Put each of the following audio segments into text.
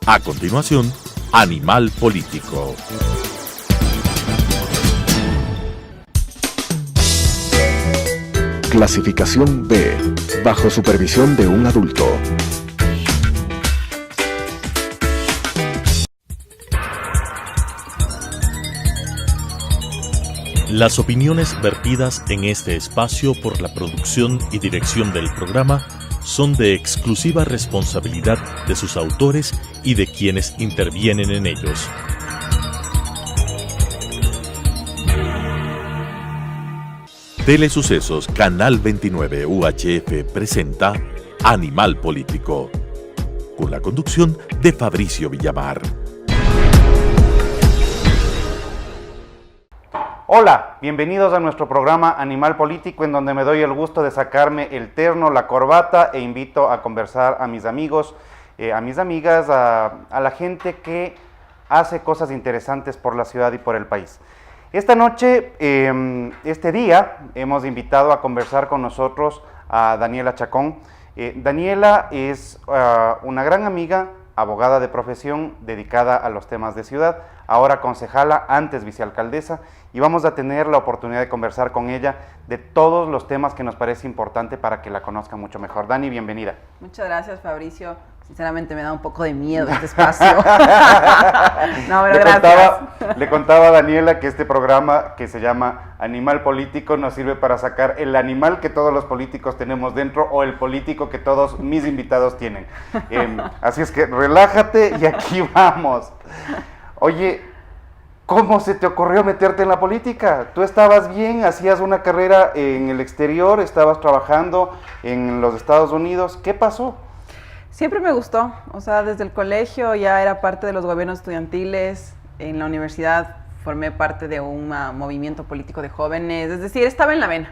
A continuación, Animal Político. Clasificación B, bajo supervisión de un adulto. Las opiniones vertidas en este espacio por la producción y dirección del programa son de exclusiva responsabilidad de sus autores y de quienes intervienen en ellos. Telesucesos Canal 29 UHF presenta Animal Político, con la conducción de Fabricio Villamar. Hola, bienvenidos a nuestro programa Animal Político, en donde me doy el gusto de sacarme el terno, la corbata e invito a conversar a mis amigos, a mis amigas, a la gente que hace cosas interesantes por la ciudad y por el país. Esta noche, este día, hemos invitado a conversar con nosotros a Daniela Chacón. Daniela es una gran amiga, abogada de profesión, dedicada a los temas de ciudad, ahora concejala, antes vicealcaldesa, y vamos a tener la oportunidad de conversar con ella de todos los temas que nos parece importante para que la conozcan mucho mejor. Dani, bienvenida. Muchas gracias, Fabricio. Sinceramente me da un poco de miedo este espacio. No, pero gracias. Le contaba a Daniela que este programa, que se llama Animal Político, nos sirve para sacar el animal que todos los políticos tenemos dentro o el político que todos mis invitados tienen. Así es que relájate y aquí vamos. Oye, ¿cómo se te ocurrió meterte en la política? Tú estabas bien, hacías una carrera en el exterior, estabas trabajando en los Estados Unidos. ¿Qué pasó? Siempre me gustó, o sea, desde el colegio ya era parte de los gobiernos estudiantiles, en la universidad formé parte de un movimiento político de jóvenes, es decir, estaba en la vena.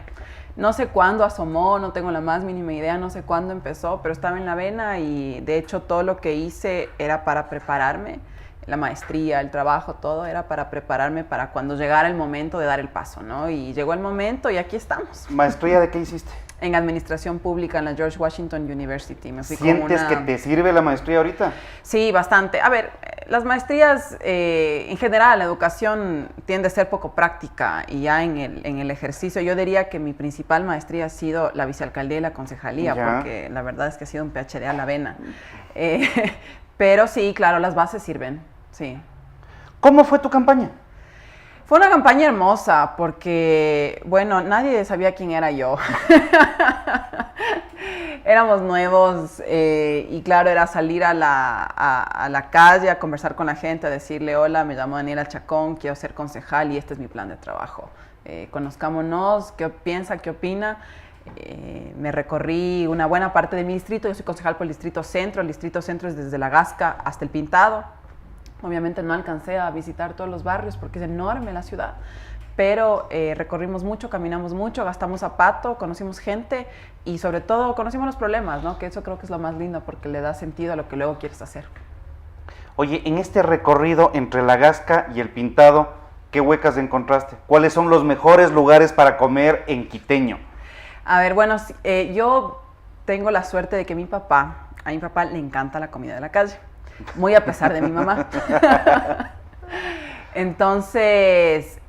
No sé cuándo asomó, no tengo la más mínima idea, no sé cuándo empezó, pero estaba en la vena y de hecho todo lo que hice era para prepararme, la maestría, el trabajo, todo era para prepararme para cuando llegara el momento de dar el paso, ¿no? Y llegó el momento y aquí estamos. ¿Maestría de qué hiciste? En Administración Pública en la George Washington University. Me fui ¿Sientes que te sirve la maestría ahorita? Sí, bastante. A ver, las maestrías, en general, la educación tiende a ser poco práctica y ya en el ejercicio, yo diría que mi principal maestría ha sido la vicealcaldía y la concejalía, ya, porque la verdad es que ha sido un PhD a la vena. Pero sí, claro, las bases sirven, sí. ¿Cómo fue tu campaña? Fue una campaña hermosa porque, bueno, nadie sabía quién era yo. Éramos nuevos y claro, era salir a la calle a conversar con la gente, a decirle, hola, me llamo Daniela Chacón, quiero ser concejal y este es mi plan de trabajo. Conozcámonos, qué piensa, qué opina. Me recorrí una buena parte de mi distrito, yo soy concejal por el distrito centro es desde La Gasca hasta el Pintado. Obviamente no alcancé a visitar todos los barrios porque es enorme la ciudad, pero recorrimos mucho, caminamos mucho, gastamos zapato, conocimos gente y sobre todo conocimos los problemas, ¿no? Que eso creo que es lo más lindo porque le da sentido a lo que luego quieres hacer. Oye, en este recorrido entre La Gasca y el Pintado, ¿qué huecas encontraste? ¿Cuáles son los mejores lugares para comer en quiteño? A ver, bueno, yo tengo la suerte de que a mi papá le encanta la comida de la calle. Muy a pesar de mi mamá. Entonces,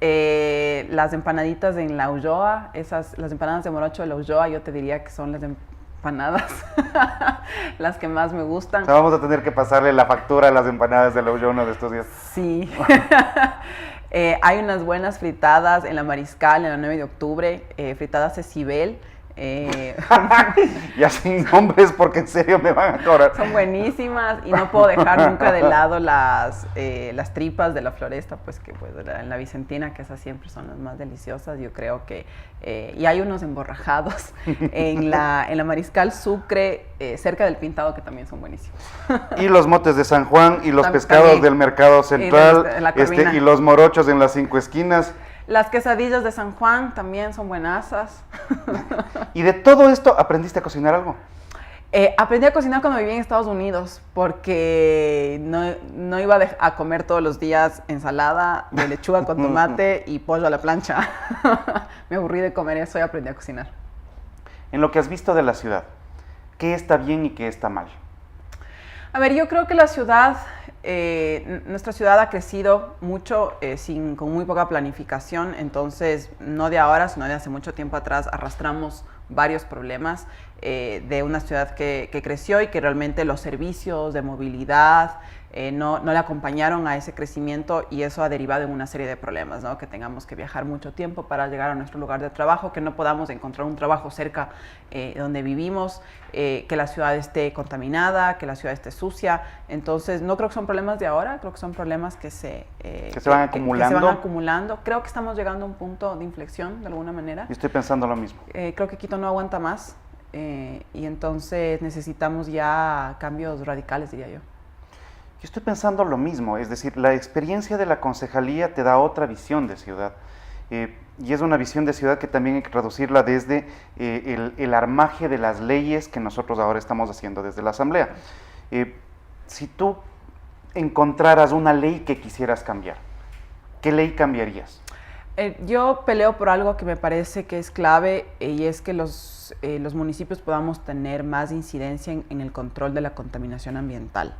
las empanaditas en La Ulloa, las empanadas de morocho de La Ulloa, yo te diría que son las empanadas las que más me gustan. O sea, vamos a tener que pasarle la factura a las empanadas de La Ulloa uno de estos días. Sí. Hay unas buenas fritadas en La Mariscal, en la 9 de octubre, fritadas de Cibel. Ya sin nombres porque en serio me van a cobrar. Son buenísimas y no puedo dejar nunca de lado las tripas de la Floresta, pues que pues, en la Vicentina, que esas siempre son las más deliciosas, yo creo que y hay unos emborrajados en la Mariscal Sucre, cerca del Pintado, que también son buenísimos. Y los motes de San Juan y los pescados también, del Mercado Central y los morochos en las 5 esquinas. Las quesadillas de San Juan también son buenasas. ¿Y de todo esto aprendiste a cocinar algo? Aprendí a cocinar cuando viví en Estados Unidos, porque no iba a comer todos los días ensalada de lechuga con tomate y pollo a la plancha. Me aburrí de comer eso y aprendí a cocinar. En lo que has visto de la ciudad, ¿qué está bien y qué está mal? A ver, yo creo que la ciudad, nuestra ciudad ha crecido mucho con muy poca planificación, entonces no de ahora, sino de hace mucho tiempo atrás arrastramos varios problemas de una ciudad que creció y que realmente los servicios de movilidad no le acompañaron a ese crecimiento, y eso ha derivado en una serie de problemas, ¿no? Que tengamos que viajar mucho tiempo para llegar a nuestro lugar de trabajo, que no podamos encontrar un trabajo cerca donde vivimos, que la ciudad esté contaminada, que la ciudad esté sucia. Entonces no creo que son problemas de ahora, creo que son problemas que se van acumulando. Que se van acumulando. Creo que estamos llegando a un punto de inflexión de alguna manera. Yo estoy pensando lo mismo. Creo que Quito no aguanta más, y entonces necesitamos ya cambios radicales, diría yo. Yo estoy pensando lo mismo, es decir, la experiencia de la concejalía te da otra visión de ciudad, y es una visión de ciudad que también hay que traducirla desde el armaje de las leyes que nosotros ahora estamos haciendo desde la Asamblea. Si tú encontraras una ley que quisieras cambiar, ¿qué ley cambiarías? Yo peleo por algo que me parece que es clave, y es que los municipios podamos tener más incidencia en el control de la contaminación ambiental.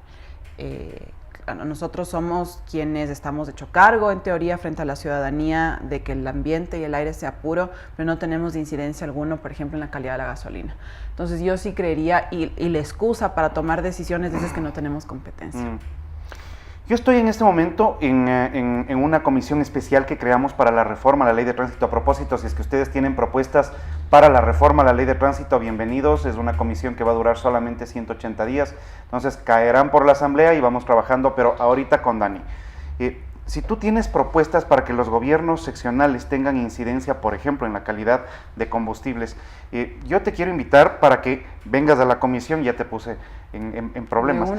Nosotros somos quienes estamos hecho cargo, en teoría, frente a la ciudadanía, de que el ambiente y el aire sea puro, pero no tenemos incidencia alguna, por ejemplo, en la calidad de la gasolina. Entonces yo sí creería, y la excusa para tomar decisiones es que no tenemos competencia. Yo estoy en este momento en una comisión especial que creamos para la reforma a la ley de tránsito. A propósito, si es que ustedes tienen propuestas para la reforma a la ley de tránsito, bienvenidos. Es una comisión que va a durar solamente 180 días. Entonces caerán por la Asamblea y vamos trabajando, pero ahorita con Dani. Si tú tienes propuestas para que los gobiernos seccionales tengan incidencia, por ejemplo, en la calidad de combustibles, yo te quiero invitar para que vengas a la comisión. Ya te puse en problemas.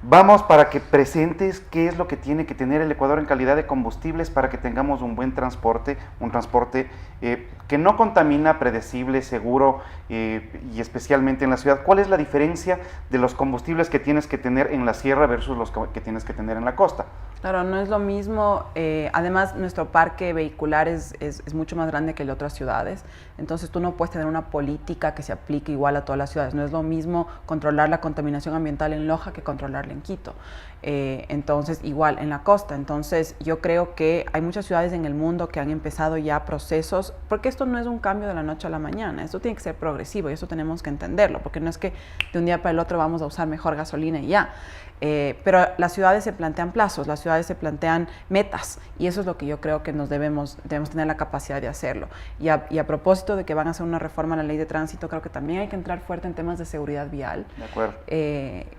Vamos para que presentes qué es lo que tiene que tener el Ecuador en calidad de combustibles para que tengamos un buen transporte, un transporte que no contamina, predecible, seguro, y especialmente en la ciudad. ¿Cuál es la diferencia de los combustibles que tienes que tener en la sierra versus los que tienes que tener en la costa? Claro, no es lo mismo. Además, nuestro parque vehicular es mucho más grande que el de otras ciudades. Entonces, tú no puedes tener una política que se aplique igual a todas las ciudades. No es lo mismo controlar la contaminación ambiental en Loja que controlarla en Quito. Entonces, igual en la costa. Entonces, yo creo que hay muchas ciudades en el mundo que han empezado ya procesos, porque esto no es un cambio de la noche a la mañana. Esto tiene que ser progresivo, y eso tenemos que entenderlo, porque no es que de un día para el otro vamos a usar mejor gasolina y ya. Pero las ciudades se plantean plazos, las ciudades se plantean metas, y eso es lo que yo creo que debemos tener la capacidad de hacerlo. Y a propósito de que van a hacer una reforma a la ley de tránsito, creo que también hay que entrar fuerte en temas de seguridad vial. De acuerdo.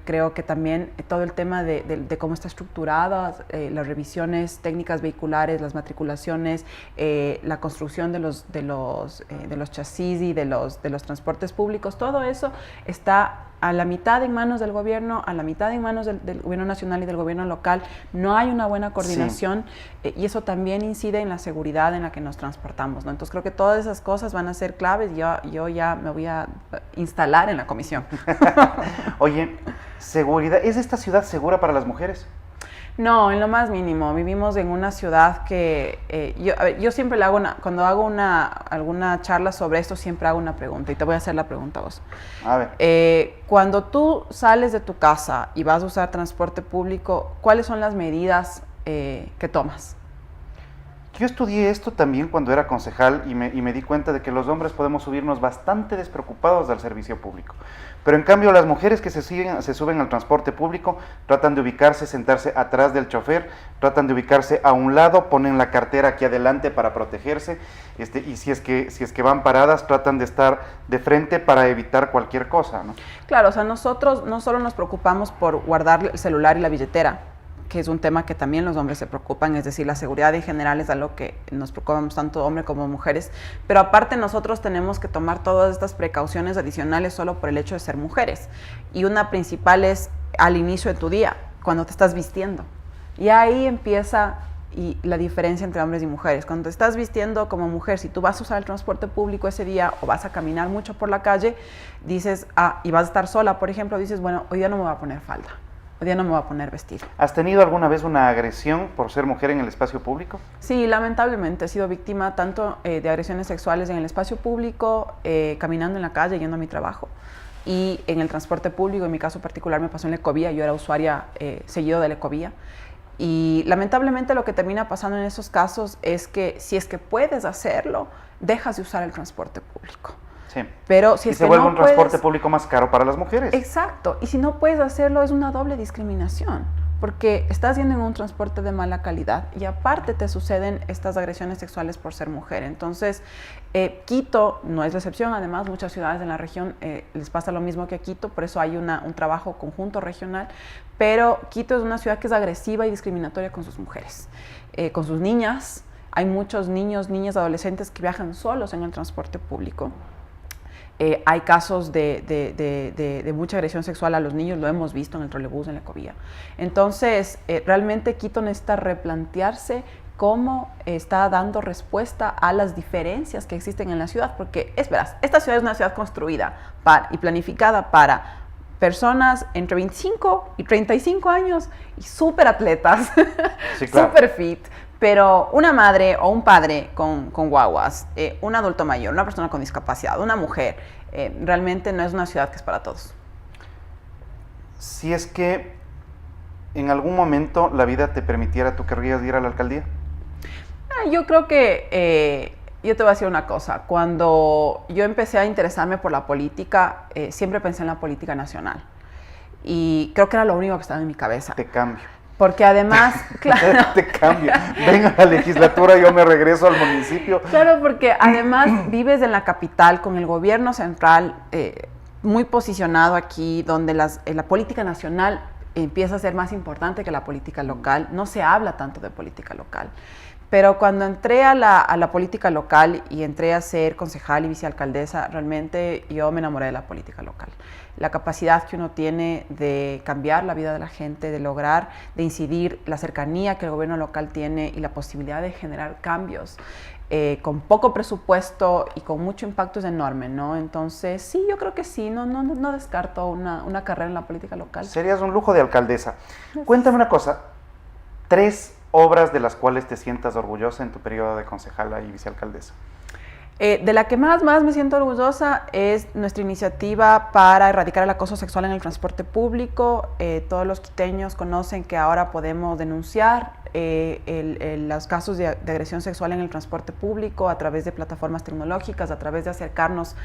Creo que también todo el tema de cómo está estructurada las revisiones técnicas vehiculares, las matriculaciones, la construcción de los chasis y de los transportes públicos, todo eso está a la mitad en manos del gobierno, a la mitad en manos del gobierno nacional y del gobierno local. No hay una buena coordinación, sí. Y eso también incide en la seguridad en la que nos transportamos, ¿no? Entonces creo que todas esas cosas van a ser claves. Yo ya me voy a instalar en la comisión. Oye, seguridad, ¿es esta ciudad segura para las mujeres? No, en lo más mínimo. Vivimos en una ciudad que yo siempre le hago cuando hago alguna charla sobre esto, siempre hago una pregunta, y te voy a hacer la pregunta a vos. A ver. Cuando tú sales de tu casa y vas a usar transporte público, ¿cuáles son las medidas que tomas? Yo estudié esto también cuando era concejal, y me di cuenta de que los hombres podemos subirnos bastante despreocupados al servicio público. Pero en cambio las mujeres que se suben al transporte público tratan de ubicarse, sentarse atrás del chofer, tratan de ubicarse a un lado, ponen la cartera aquí adelante para protegerse, y si es que van paradas, tratan de estar de frente para evitar cualquier cosa, ¿no? Claro, o sea, nosotros no solo nos preocupamos por guardar el celular y la billetera, que es un tema que también los hombres se preocupan, es decir, la seguridad en general es algo que nos preocupamos tanto hombres como mujeres, pero aparte nosotros tenemos que tomar todas estas precauciones adicionales solo por el hecho de ser mujeres, y una principal es al inicio de tu día, cuando te estás vistiendo, y ahí empieza la diferencia entre hombres y mujeres. Cuando te estás vistiendo como mujer, si tú vas a usar el transporte público ese día o vas a caminar mucho por la calle, dices, y vas a estar sola, por ejemplo, dices, bueno, hoy día no me voy a poner falda. Hoy día no me voy a poner vestido. ¿Has tenido alguna vez una agresión por ser mujer en el espacio público? Sí, lamentablemente he sido víctima tanto de agresiones sexuales en el espacio público, caminando en la calle, yendo a mi trabajo. y en el transporte público, en mi caso particular me pasó en la Ecovía, yo era usuaria seguido de la Ecovía. Y lamentablemente lo que termina pasando en esos casos es que si es que puedes hacerlo, dejas de usar el transporte público. Sí. Pero si y es se que vuelve no un transporte puedes, público más caro para las mujeres. exacto, y si no puedes hacerlo es una doble discriminación, porque estás yendo en un transporte de mala calidad y aparte te suceden estas agresiones sexuales por ser mujer. Entonces, Quito no es la excepción, además muchas ciudades en la región les pasa lo mismo que a Quito, por eso hay un trabajo conjunto regional, pero Quito es una ciudad que es agresiva y discriminatoria con sus mujeres, con sus niñas. Hay muchos niños, niñas, adolescentes que viajan solos en el transporte público. Hay casos de mucha agresión sexual a los niños, lo hemos visto en el trolebús, en la Ecovía. Entonces, realmente Quito necesita replantearse cómo está dando respuesta a las diferencias que existen en la ciudad, porque, verás, esta ciudad es una ciudad construida y planificada para personas entre 25 y 35 años y súper atletas, Sí, claro. súper fit. Pero una madre o un padre con guaguas, un adulto mayor, una persona con discapacidad, una mujer, realmente no es una ciudad que es para todos. Si es que en algún momento la vida te permitiera, ¿tú querrías ir a la alcaldía? Yo creo que, yo te voy a decir una cosa, cuando yo empecé a interesarme por la política, siempre pensé en la política nacional. Y creo que era lo único que estaba en mi cabeza. Te cambio. Porque además, claro. Te cambio. Ven a la legislatura, yo me regreso al municipio. Claro, porque además vives en la capital con el gobierno central muy posicionado aquí, donde la política nacional empieza a ser más importante que la política local. No se habla tanto de política local. Pero cuando entré a la política local y entré a ser concejal y vicealcaldesa, realmente yo me enamoré de la política local. La capacidad que uno tiene de cambiar la vida de la gente, de lograr, de incidir, la cercanía que el gobierno local tiene y la posibilidad de generar cambios con poco presupuesto y con mucho impacto es enorme, ¿no? Entonces, sí, yo creo que sí, no descarto una carrera en la política local. Serías un lujo de alcaldesa. Cuéntame una cosa, 3 obras de las cuales te sientas orgullosa en tu periodo de concejala y vicealcaldesa. De la que más me siento orgullosa es nuestra iniciativa para erradicar el acoso sexual en el transporte público. Todos los quiteños conocen que ahora podemos denunciar los casos de agresión sexual en el transporte público a través de plataformas tecnológicas, a través de acercarnos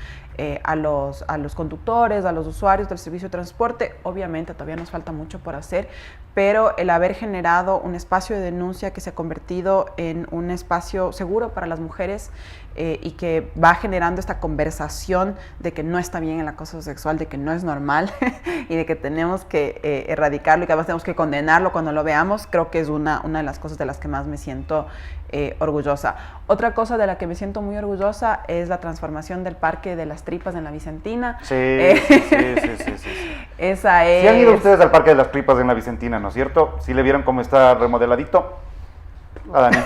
a los conductores, a los usuarios del servicio de transporte. Obviamente todavía nos falta mucho por hacer, pero el haber generado un espacio de denuncia que se ha convertido en un espacio seguro para las mujeres y que va generando esta conversación de que no está bien el acoso sexual, de que no es normal y de que tenemos que erradicarlo y que además tenemos que condenarlo cuando lo veamos, creo que es una de las cosas de las que más me siento orgullosa. Otra cosa de la que me siento muy orgullosa es la transformación del Parque de las Tripas en la Vicentina. Sí. Esa es... Si han ido ustedes al Parque de las Tripas en la Vicentina, ¿no es cierto? ¿Sí le vieron cómo está remodeladito? Dani.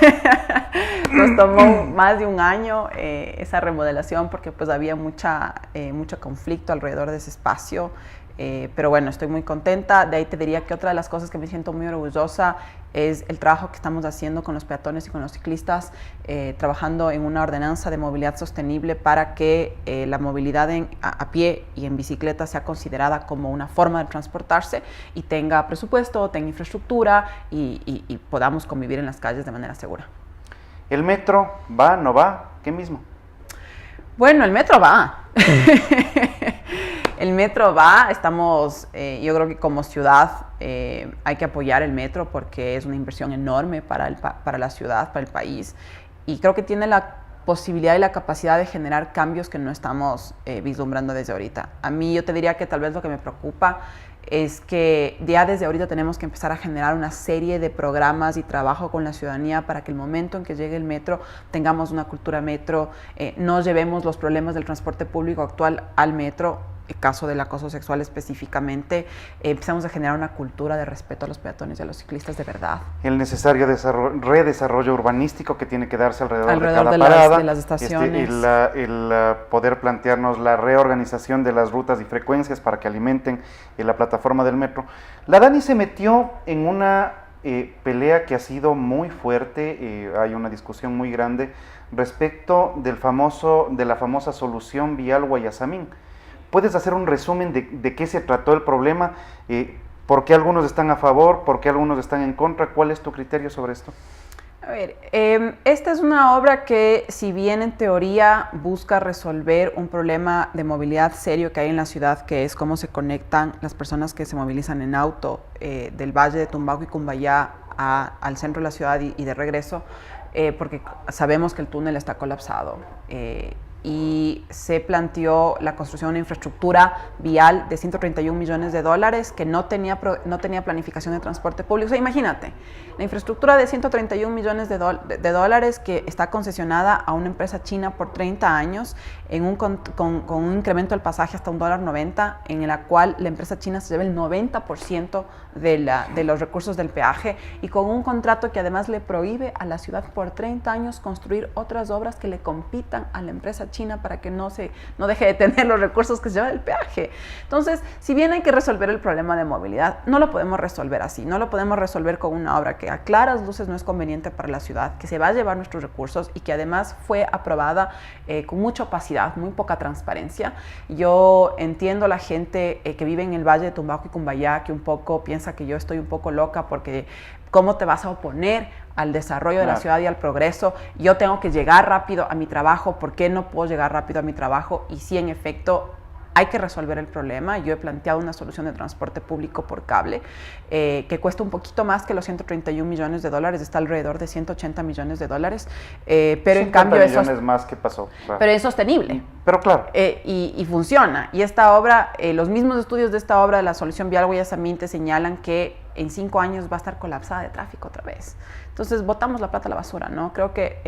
Nos tomó más de un año esa remodelación porque pues había mucho conflicto alrededor de ese espacio, pero bueno, estoy muy contenta. De ahí te diría que otra de las cosas que me siento muy orgullosa es el trabajo que estamos haciendo con los peatones y con los ciclistas, trabajando en una ordenanza de movilidad sostenible para que la movilidad a pie y en bicicleta sea considerada como una forma de transportarse y tenga presupuesto, tenga infraestructura y podamos convivir en las calles de manera segura. ¿El metro va, no va? ¿Qué mismo? Bueno, el metro va. El metro va, estamos, yo creo que como ciudad hay que apoyar el metro porque es una inversión enorme para la ciudad, para el país, y creo que tiene la posibilidad y la capacidad de generar cambios que no estamos vislumbrando desde ahorita. A mí yo te diría que tal vez lo que me preocupa es que ya desde ahorita tenemos que empezar a generar una serie de programas y trabajo con la ciudadanía para que el momento en que llegue el metro tengamos una cultura metro, no llevemos los problemas del transporte público actual al metro, el caso del acoso sexual específicamente, empezamos a generar una cultura de respeto a los peatones y a los ciclistas de verdad. El necesario redesarrollo urbanístico que tiene que darse alrededor de cada parada. De las estaciones. El poder plantearnos la reorganización de las rutas y frecuencias para que alimenten la plataforma del metro. La Dani se metió en una pelea que ha sido muy fuerte, hay una discusión muy grande respecto de la famosa solución vial Guayasamín. ¿Puedes hacer un resumen de qué se trató el problema? ¿Por qué algunos están a favor? ¿Por qué algunos están en contra? ¿Cuál es tu criterio sobre esto? A ver, esta es una obra que, si bien en teoría busca resolver un problema de movilidad serio que hay en la ciudad, que es cómo se conectan las personas que se movilizan en auto del Valle de Tumbaco y Cumbayá al centro de la ciudad y de regreso, porque sabemos que el túnel está colapsado. Y se planteó la construcción de una infraestructura vial de 131 millones de dólares que no tenía planificación de transporte público. O sea, imagínate, la infraestructura de 131 millones de dólares que está concesionada a una empresa china por 30 años con un incremento del pasaje hasta $1.90, en la cual la empresa china se lleva el 90% de los recursos del peaje, y con un contrato que además le prohíbe a la ciudad por 30 años construir otras obras que le compitan a la empresa china para que no deje de tener los recursos que se lleva el peaje. Entonces, si bien hay que resolver el problema de movilidad, no lo podemos resolver así, no lo podemos resolver con una obra que a claras luces no es conveniente para la ciudad, que se va a llevar nuestros recursos y que además fue aprobada con mucha opacidad, muy poca transparencia. Yo entiendo la gente que vive en el Valle de Tumbaco y Cumbayá, que un poco piensa que yo estoy un poco loca porque ¿cómo te vas a oponer al desarrollo de la ciudad y al progreso? Yo tengo que llegar rápido a mi trabajo. ¿Por qué no puedo llegar rápido a mi trabajo? Y sí, en efecto, hay que resolver el problema. Yo he planteado una solución de transporte público por cable que cuesta un poquito más que los 131 millones de dólares, está alrededor de 180 millones de dólares, pero en cambio eso millones más que pasó. Claro. Pero es sostenible. Pero claro. Y funciona. Y esta obra, los mismos estudios de esta obra de la solución vial Guayasamín te señalan que en 5 años va a estar colapsada de tráfico otra vez. Entonces, botamos la plata a la basura, ¿no? Creo que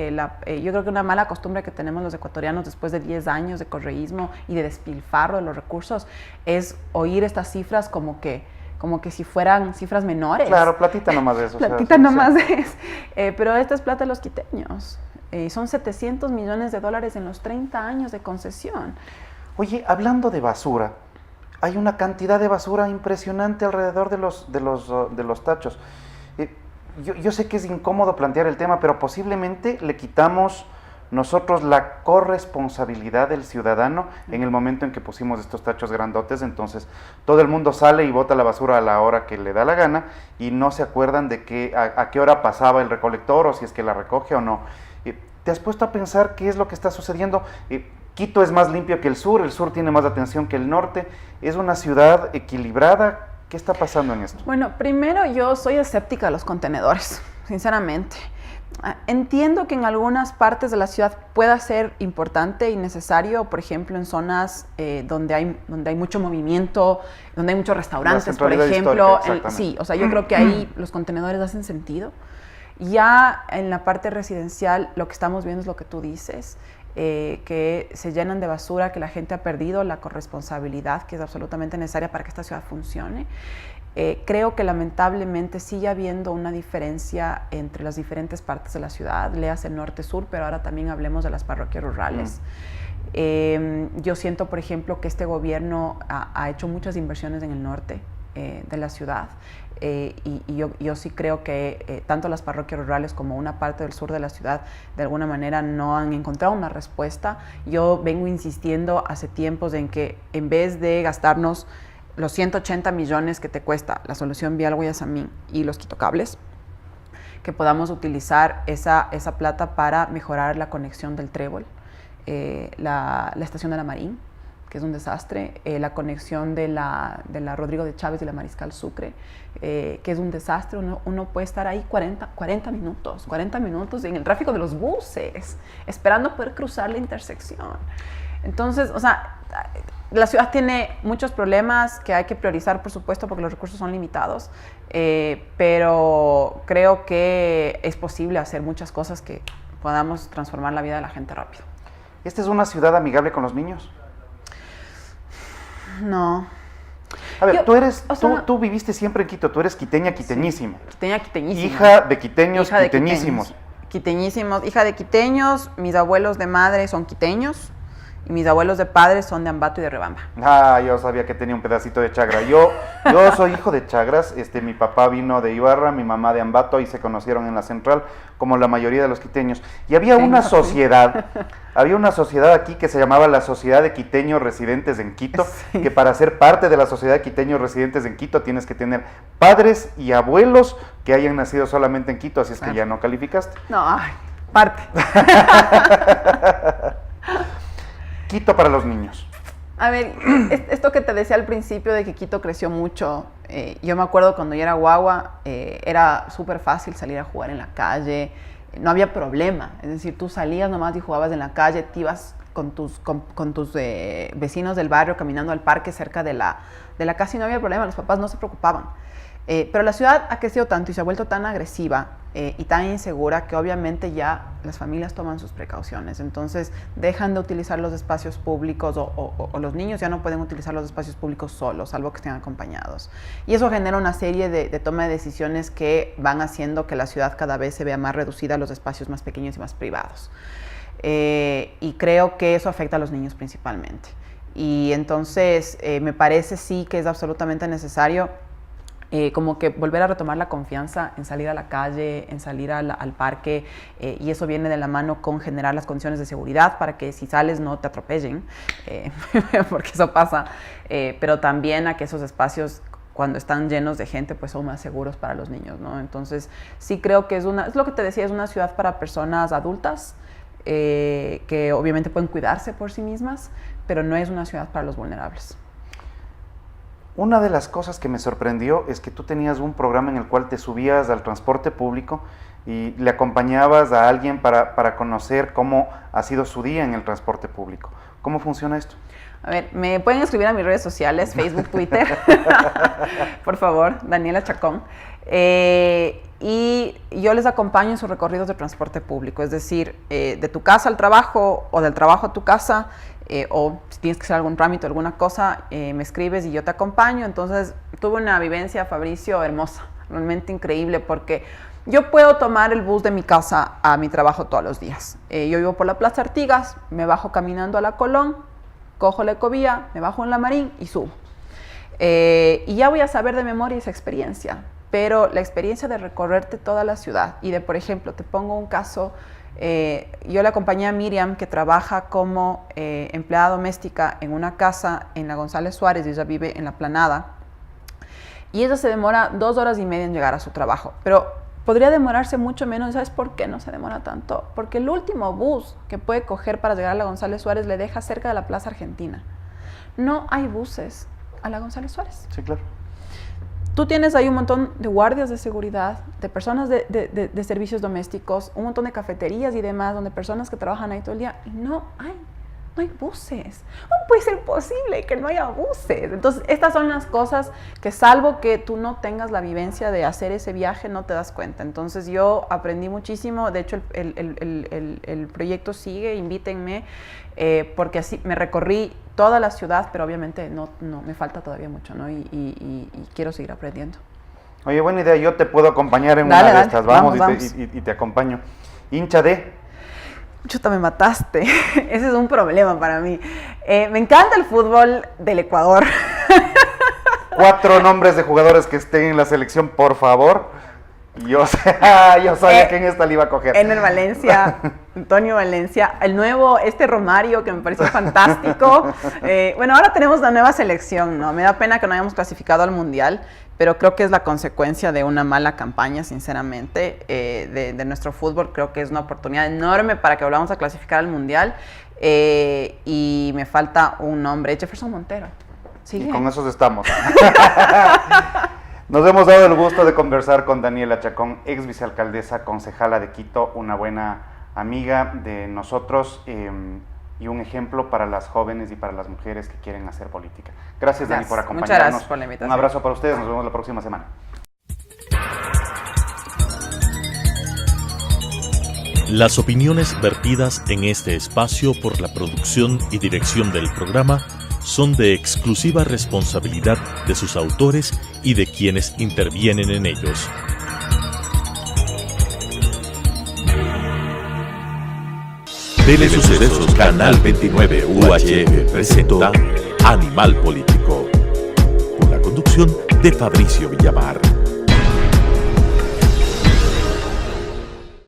yo creo que una mala costumbre que tenemos los ecuatorianos después de 10 años de correísmo y de despilfarro de los recursos es oír estas cifras como que si fueran cifras menores. Claro, platita nomás de eso. Platita nomás es. Pero esta es plata de los quiteños. Son 700 millones de dólares en los 30 años de concesión. Oye, hablando de basura, hay una cantidad de basura impresionante alrededor de los tachos. Yo sé que es incómodo plantear el tema, pero posiblemente le quitamos nosotros la corresponsabilidad del ciudadano en el momento en que pusimos estos tachos grandotes. Entonces todo el mundo sale y bota la basura a la hora que le da la gana y no se acuerdan de a qué hora pasaba el recolector o si es que la recoge o no. ¿Te has puesto a pensar qué es lo que está sucediendo? Quito es más limpio que el sur tiene más atención que el norte, es una ciudad equilibrada. ¿Qué está pasando en esto? Bueno, primero yo soy escéptica de los contenedores, sinceramente. Entiendo que en algunas partes de la ciudad pueda ser importante y necesario, por ejemplo, en zonas donde hay mucho movimiento, donde hay muchos restaurantes, por ejemplo. Sí, o sea, yo creo que ahí los contenedores hacen sentido. Ya en la parte residencial lo que estamos viendo es lo que tú dices, que se llenan de basura, que la gente ha perdido la corresponsabilidad que es absolutamente necesaria para que esta ciudad funcione. Creo que lamentablemente sigue habiendo una diferencia entre las diferentes partes de la ciudad, léase norte-sur, pero ahora también hablemos de las parroquias rurales. Yo siento, por ejemplo, que este gobierno ha hecho muchas inversiones en el norte de la ciudad. Y yo sí creo que tanto las parroquias rurales como una parte del sur de la ciudad de alguna manera no han encontrado una respuesta. Yo vengo insistiendo hace tiempos en que en vez de gastarnos los 180 millones que te cuesta la solución vial Guayasamín y los quitocables, que podamos utilizar esa plata para mejorar la conexión del Trébol, la estación de la Marín, que es un desastre, la conexión de la Rodrigo de Chávez y la Mariscal Sucre, que es un desastre. Uno puede estar ahí 40 minutos en el tráfico de los buses, esperando poder cruzar la intersección. Entonces, o sea, la ciudad tiene muchos problemas que hay que priorizar, por supuesto, porque los recursos son limitados, pero creo que es posible hacer muchas cosas que podamos transformar la vida de la gente rápido. ¿Esta es una ciudad amigable con los niños? No. A ver, tú viviste siempre en Quito, tú eres quiteña, quiteñísima. Sí, quiteña, quiteñísima. Hija de quiteños, quiteñísimos. Quiteñísimos, hija de quiteños, mis abuelos de madre son quiteños. Y mis abuelos de padres son de Ambato y de Riobamba. Ah, yo sabía que tenía un pedacito de Chagra. Yo soy hijo de Chagras. Mi papá vino de Ibarra, mi mamá de Ambato, y se conocieron en la central, como la mayoría de los quiteños. Y había una sociedad aquí que se llamaba la Sociedad de Quiteños Residentes en Quito, sí. Que para ser parte de la Sociedad de Quiteños Residentes en Quito tienes que tener padres y abuelos que hayan nacido solamente en Quito, así es que ya no calificaste. No, ay, parte. Quito para los niños. A ver, esto que te decía al principio de que Quito creció mucho, yo me acuerdo cuando yo era guagua, era súper fácil salir a jugar en la calle, no había problema, es decir, tú salías nomás y jugabas en la calle, te ibas con tus vecinos del barrio caminando al parque cerca de la casa y no había problema, los papás no se preocupaban. Pero la ciudad ha crecido tanto y se ha vuelto tan agresiva y tan insegura que obviamente ya las familias toman sus precauciones. Entonces dejan de utilizar los espacios públicos o los niños ya no pueden utilizar los espacios públicos solos, salvo que estén acompañados. Y eso genera una serie de toma de decisiones que van haciendo que la ciudad cada vez se vea más reducida a los espacios más pequeños y más privados. Y creo que eso afecta a los niños principalmente. Y entonces me parece sí que es absolutamente necesario como que volver a retomar la confianza en salir a la calle, en salir al parque, y eso viene de la mano con generar las condiciones de seguridad para que si sales no te atropellen, porque eso pasa, pero también a que esos espacios cuando están llenos de gente pues son más seguros para los niños, ¿no? Entonces sí creo que es lo que te decía, es una ciudad para personas adultas que obviamente pueden cuidarse por sí mismas, pero no es una ciudad para los vulnerables. Una de las cosas que me sorprendió es que tú tenías un programa en el cual te subías al transporte público y le acompañabas a alguien para conocer cómo ha sido su día en el transporte público. ¿Cómo funciona esto? A ver, me pueden escribir a mis redes sociales, Facebook, Twitter, por favor, Daniela Chacón. Y yo les acompaño en sus recorridos de transporte público, es decir, de tu casa al trabajo o del trabajo a tu casa, o si tienes que hacer algún trámite o alguna cosa, me escribes y yo te acompaño. Entonces tuve una vivencia, Fabricio, hermosa, realmente increíble, porque yo puedo tomar el bus de mi casa a mi trabajo todos los días. Yo vivo por la Plaza Artigas, me bajo caminando a la Colón, cojo la Ecovía, me bajo en la Marín y subo. Y ya voy a saber de memoria esa experiencia, pero la experiencia de recorrerte toda la ciudad y de, por ejemplo, te pongo un caso, yo le acompañé a Miriam, que trabaja como empleada doméstica en una casa en la González Suárez, y ella vive en la Planada, y ella se demora 2 horas y media en llegar a su trabajo, pero podría demorarse mucho menos. ¿Sabes por qué no se demora tanto? Porque el último bus que puede coger para llegar a la González Suárez le deja cerca de la Plaza Argentina. No hay buses a la González Suárez. Sí, claro. Tú tienes ahí un montón de guardias de seguridad, de personas de servicios domésticos, un montón de cafeterías y demás, donde personas que trabajan ahí todo el día, y no hay buses. ¿Cómo puede ser posible que no haya buses? Entonces, estas son las cosas que, salvo que tú no tengas la vivencia de hacer ese viaje, no te das cuenta. Entonces, yo aprendí muchísimo. De hecho, el proyecto sigue, invítenme, porque así me recorrí toda la ciudad, pero obviamente no me falta todavía mucho, ¿no? Y quiero seguir aprendiendo. Oye, buena idea. Yo te puedo acompañar en una de estas. Vamos. Y te acompaño. Hincha de... Chuta, me mataste. Ese es un problema para mí. Me encanta el fútbol del Ecuador. 4 nombres de jugadores que estén en la selección, por favor. Yo sabía que en esta le iba a coger. Ener Valencia, Antonio Valencia, el nuevo, Romario, que me pareció fantástico. Bueno, ahora tenemos una nueva selección, ¿no? Me da pena que no hayamos clasificado al Mundial, pero creo que es la consecuencia de una mala campaña, sinceramente, de nuestro fútbol. Creo que es una oportunidad enorme para que volvamos a clasificar al Mundial, y me falta un nombre, Jefferson Montero. ¿Sigue? Y con esos estamos. Nos hemos dado el gusto de conversar con Daniela Chacón, ex vicealcaldesa, concejala de Quito, una buena amiga de nosotros, y un ejemplo para las jóvenes y para las mujeres que quieren hacer política. Gracias, Dani, por acompañarnos. Muchas gracias por la invitación. Un abrazo para ustedes, nos vemos la próxima semana. Las opiniones vertidas en este espacio por la producción y dirección del programa son de exclusiva responsabilidad de sus autores y de quienes intervienen en ellos. Telesucesos Canal 29 UHF presenta Animal Político, con la conducción de Fabricio Villamar.